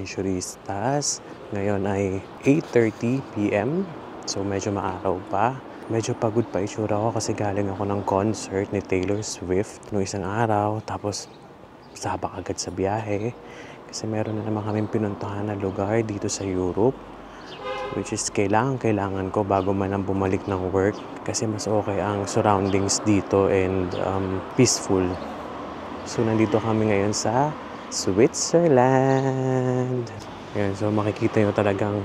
Adventuristas. Ngayon ay 8:30 p.m. So medyo maaraw pa. Medyo pagod pa itsura ko kasi galing ako ng concert ni Taylor Swift no isang araw. Tapos sabak agad sa biyahe. Kasi meron na naman kaming pinuntahan na lugar dito sa Europe. Which is kailangan ko bago man ang bumalik ng work. Kasi mas okay ang surroundings dito and peaceful. So nandito kami ngayon sa Switzerland. Ayan, so makikita nyo talagang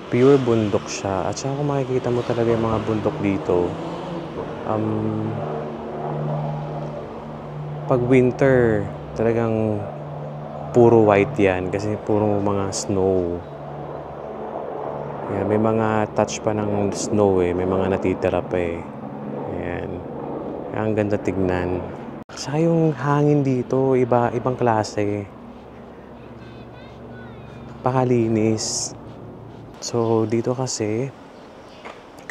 pure bundok siya. At saka kung makikita mo talaga yung mga bundok dito, pag winter, talagang puro white yan kasi puro mga snow. Ayan, may mga touch pa ng snow eh. May mga natitira pa eh. Ayan. Ang ganda tignan. Saka yung hangin dito, ibang klase. Pakalinis. So, dito kasi,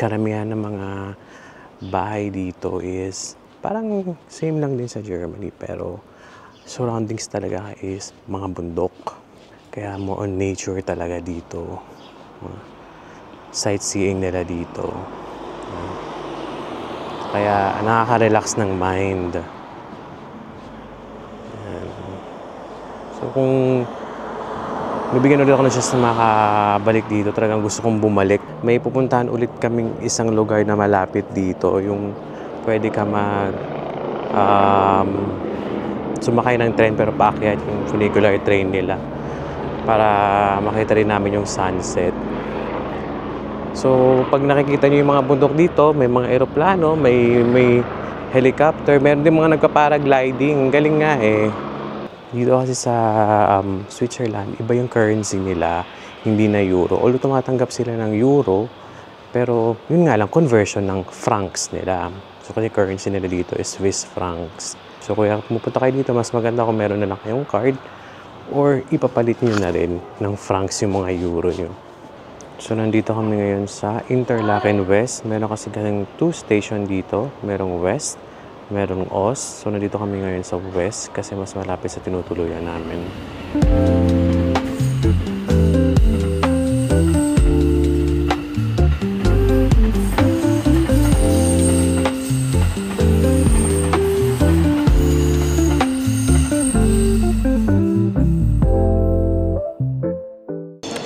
karamihan ng mga bahay dito is parang same lang din sa Germany. Pero, surroundings talaga is mga bundok. Kaya more on nature talaga dito. Sightseeing nila dito. Kaya nakaka-relax ng mind. So kung bibigyan ulit ako ng chance na makabalik dito, talagang gusto kong bumalik. May pupuntahan ulit kaming isang lugar na malapit dito. Yung pwede ka sumakay ng train pero paakyat yung funicular train nila para makita rin namin yung sunset. So, pag nakikita nyo yung mga bundok dito, may mga eroplano, may helicopter, meron din mga nagpa-paragliding. Galing nga eh. Dito kasi sa Switzerland, iba yung currency nila, hindi na euro. Although tumatanggap sila ng euro, pero yun nga lang, conversion ng francs nila. So, kasi currency nila dito is Swiss francs. So, kung pupunta kayo dito, mas maganda kung meron na lang kayong card or ipapalit nyo na rin ng francs yung mga euro nyo. So, nandito kami ngayon sa Interlaken West. Meron kasi galing 2 station dito. Merong West, merong Ost. So, nandito kami ngayon sa West kasi mas malapit sa tinutuluyan namin.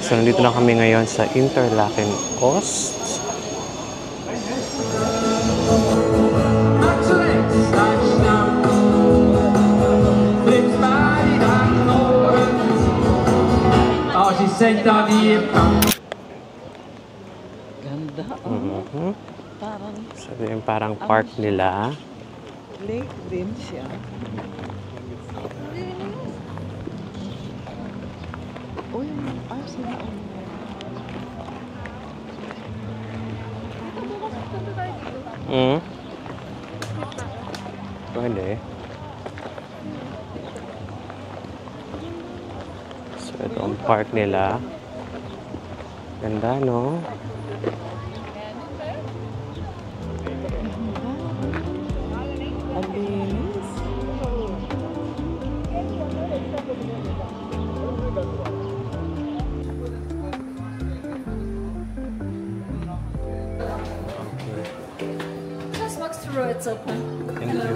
So, nandito na kami ngayon sa Interlaken Ost. Ganda. So, yung parang park nila. Lake din siya. Uy, sila Pwede. So, ito ang park nila. Ganda, no? Ang linis. Just walk through, it's open. Thank you.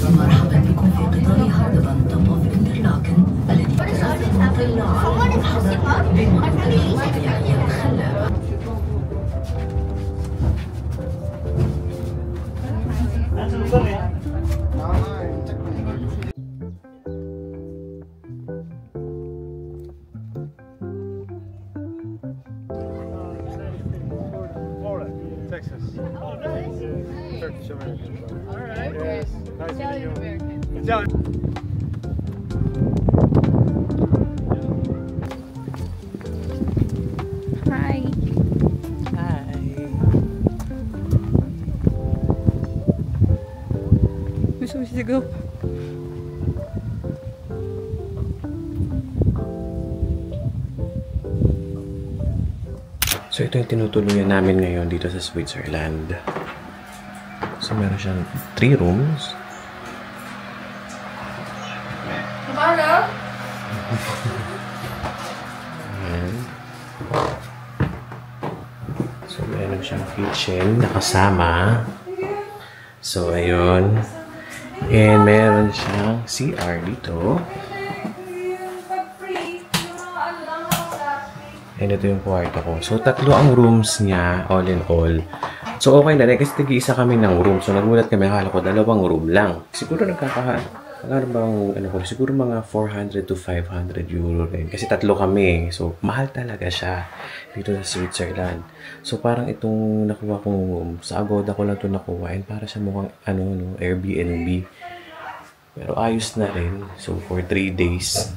مرحبا بكم في قطار هاردبان طموح انترلاكن الذي يتردد من طلاق بالمنطقة الطبيعية الخلابة. Texas. Oh, nice. Turkish American. All right. Yes. Nice Italian American. Italian. Hi. Hi. Gusto mo sigaw? So, ito yung tinutuluyan namin ngayon dito sa Switzerland. So, meron siyang 3 rooms. Ayan. So, meron siyang kitchen na kasama. So, ayun. And meron siyang CR dito. And ito yung kwarto ko. So, 3 ang rooms niya, all in all. So, okay na rin. Kasi tag-iisa kami ng room. So, nagulat kami. Akala ko 2 room lang. Siguro siguro mga 400 to 500 euro rin. Kasi 3 kami. So, mahal talaga siya dito sa Switzerland. So, parang itong nakuha kong room, sa Agoda ko lang ito nakuha. And para sa mukhang, Airbnb. Pero ayos na rin. So, for 3 days,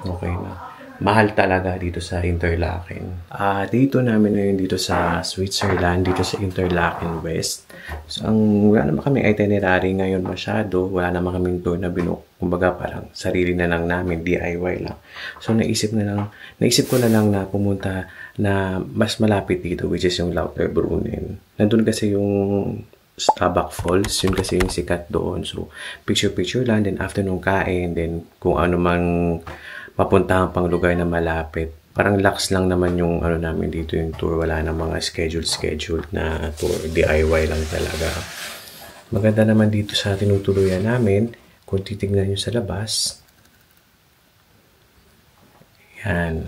okay na. Mahal talaga dito sa Interlaken. Dito namin ngayon dito sa Switzerland, dito sa Interlaken West. So, wala naman kaming itinerary ngayon masyado. Wala naman kaming tour na binook. Kumbaga parang sarili na lang namin, DIY lang. So, naisip ko na lang na pumunta na mas malapit dito, which is yung Lauterbrunnen. Nandun kasi yung Stabach Falls, yun kasi yung sikat doon. So, picture-picture lang, then after nung kain, then kung ano mang papuntahan pang lugar na malapit. Parang lax lang naman yung namin dito yung tour. Wala na mga scheduled na tour. DIY lang talaga. Maganda naman dito sa tinutuluyan namin. Kung titignan nyo sa labas. Yan.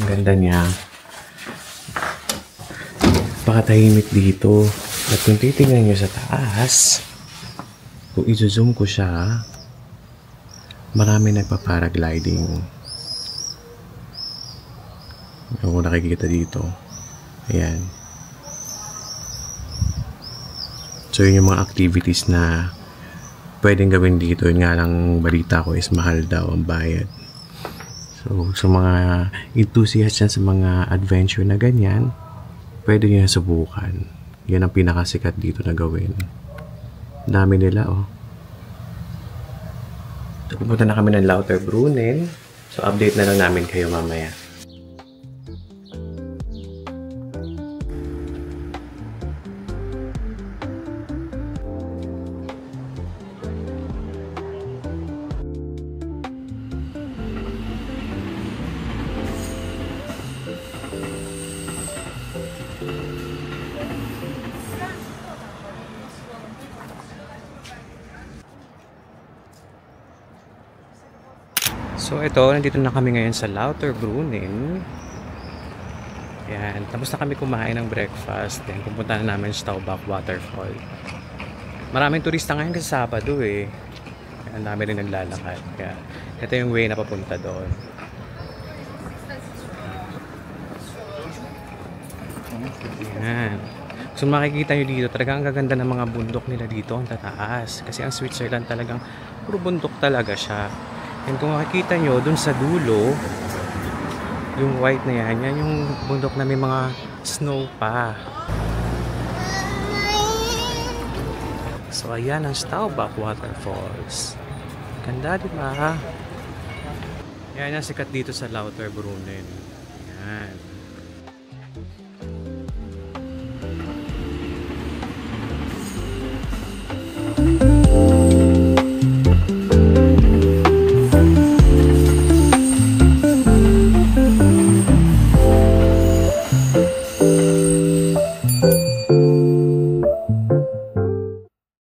Ang ganda niya. Pakatahimik dito. At kung titignan nyo sa taas, kung i-zoom ko siya, marami nagpa-paragliding. Kung nakikita dito. Ayan. So, yun yung mga activities na pwedeng gawin dito. Yun nga lang balita ko is mahal daw ang bayad. So, sa mga enthusiast yan sa mga adventure na ganyan, pwede nyo subukan. Yan ang pinakasikat dito na gawin. Dami nila, oh. So, pupunta na kami ng Lauterbrunnen. So, update na lang namin kayo mamaya. So ito, nandito na kami ngayon sa Lauterbrunnen. Yan, tapos na kami kumain ng breakfast. Then pupunta na namin sa Staubach Waterfall. Maraming turista ngayon kasi Sabado eh. Ang dami rin naglalakad. Kaya ito yung way na papunta doon. Yan. So makikita nyo dito, talagang ang gaganda ng mga bundok nila dito, ang tataas. Kasi ang Switzerland talagang puro bundok talaga siya. And kung makikita nyo, dun sa dulo, yung white na yan, yan yung bundok na may mga snow pa. So, ayan ang Staubach Waterfalls. Ganda, di ba? Yan ang sikat dito sa Lauterbrunnen. Yan.